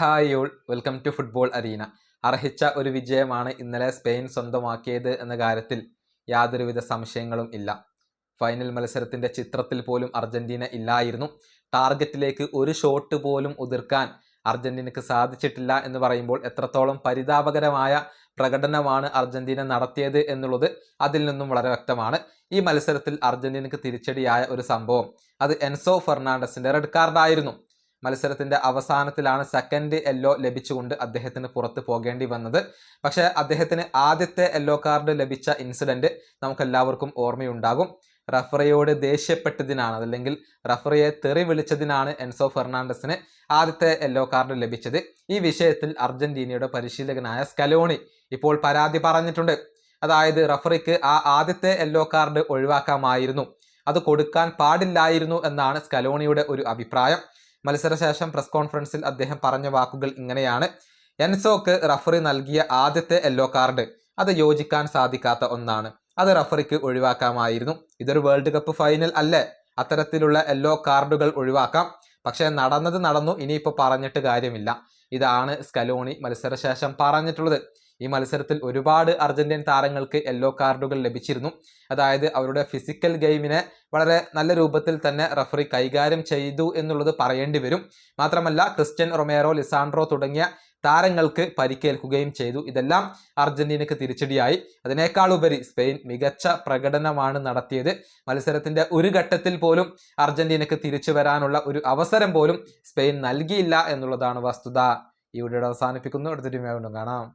Hi all, welcome to football arena. അർഹിച്ച ഒരു വിജയമാണ് ഇന്നലെ സ്പെയിൻ സ്വന്തമാക്കിയത് എന്ന കാര്യത്തിൽ യാതൊരുവിധ സംശയങ്ങളും ഇല്ല. ഫൈനൽ മത്സരത്തിന്റെ ചിത്രത്തിൽ പോലും അർജന്റീന ഇല്ലായിരുന്നു. ടാർഗറ്റിലേക്ക് ഒരു ഷോട്ട് പോലും ഉതിർക്കാൻ അർജന്റീനക്ക് സാധിച്ചിട്ടില്ല എന്ന് പറയുമ്പോൾ എത്രത്തോളം പരിതാപകരമായ പ്രകടനമാണ് അർജന്റീന നടത്തിയത് എന്നുള്ളത് അതിൽ നിന്നും വളരെ വ്യക്തമാണ്. ഈ മത്സരത്തിൽ അർജന്റീനക്ക് തിരിച്ചടിയായ ഒരു സംഭവം അത് എൻസോ ഫെർണാണ്ടസിന്റെ റെഡ് കാർഡായിരുന്നു. മത്സരത്തിന്റെ അവസാനത്തിലാണ് സെക്കൻഡ് യെല്ലോ ലഭിച്ചുകൊണ്ട് അദ്ദേഹത്തിന് പുറത്ത് പോകേണ്ടി വന്നത്. പക്ഷേ അദ്ദേഹത്തിന് ആദ്യത്തെ യെല്ലോ കാർഡ് ലഭിച്ച ഇൻസിഡന്റ് നമുക്കെല്ലാവർക്കും ഓർമ്മയുണ്ടാകും. റഫറിയോട് ദേഷ്യപ്പെട്ടതിനാണ്, അല്ലെങ്കിൽ റഫറിയെ തെറി വിളിച്ചതിനാണ് എൻസോ ഫെർണാണ്ടസിന് ആദ്യത്തെ യെല്ലോ കാർഡ് ലഭിച്ചത്. ഈ വിഷയത്തിൽ അർജന്റീനയുടെ പരിശീലകനായ സ്കലോണി ഇപ്പോൾ പരാതി പറഞ്ഞിട്ടുണ്ട്. അതായത് റഫറിക്ക് ആ ആദ്യത്തെ യെല്ലോ കാർഡ് ഒഴിവാക്കാമായിരുന്നു, അത് കൊടുക്കാൻ പാടില്ലായിരുന്നു എന്നാണ് സ്കലോണിയുടെ ഒരു അഭിപ്രായം. മത്സരശേഷം പ്രസ് കോൺഫറൻസിൽ അദ്ദേഹം പറഞ്ഞ വാക്കുകൾ ഇങ്ങനെയാണ്: എൻസോക്ക് റഫറി നൽകിയ ആദ്യത്തെ യെല്ലോ കാർഡ് അത് യോജിക്കാൻ സാധിക്കാത്ത ഒന്നാണ്, അത് റഫറിക്ക് ഒഴിവാക്കാമായിരുന്നു. ഇതൊരു വേൾഡ് കപ്പ് ഫൈനൽ അല്ലേ, അത്തരത്തിലുള്ള യെല്ലോ കാർഡുകൾ ഒഴിവാക്കാം. പക്ഷേ നടന്നത് നടന്നു, ഇനിയിപ്പോൾ പറഞ്ഞിട്ട് കാര്യമില്ല. ഇതാണ് സ്കലോണി മത്സരശേഷം പറഞ്ഞിട്ടുള്ളത്. ഈ മത്സരത്തിൽ ഒരുപാട് അർജന്റീൻ താരങ്ങൾക്ക് യെല്ലോ കാർഡുകൾ ലഭിച്ചിരുന്നു. അതായത് അവരുടെ ഫിസിക്കൽ ഗെയിമിനെ വളരെ നല്ല രൂപത്തിൽ തന്നെ റഫറി കൈകാര്യം ചെയ്തു എന്നുള്ളത് പറയേണ്ടി വരും. മാത്രമല്ല ക്രിസ്ത്യൻ റൊമേറോ, ലിസാൻഡ്രോ തുടങ്ങിയ താരങ്ങൾക്ക് പരിക്കേൽക്കുകയും ചെയ്തു. ഇതെല്ലാം അർജന്റീനക്ക് തിരിച്ചടിയായി. അതിനേക്കാളുപരി സ്പെയിൻ മികച്ച പ്രകടനമാണ് നടത്തിയത്. മത്സരത്തിന്റെ ഒരു ഘട്ടത്തിൽ പോലും അർജന്റീനക്ക് തിരിച്ചു വരാനുള്ള ഒരു അവസരം പോലും സ്പെയിൻ നൽകിയില്ല എന്നുള്ളതാണ് വസ്തുത. ഈ വീഡിയോ അവസാനിപ്പിക്കുന്നു. അടുത്തൊരു വീണ്ടും കാണാം.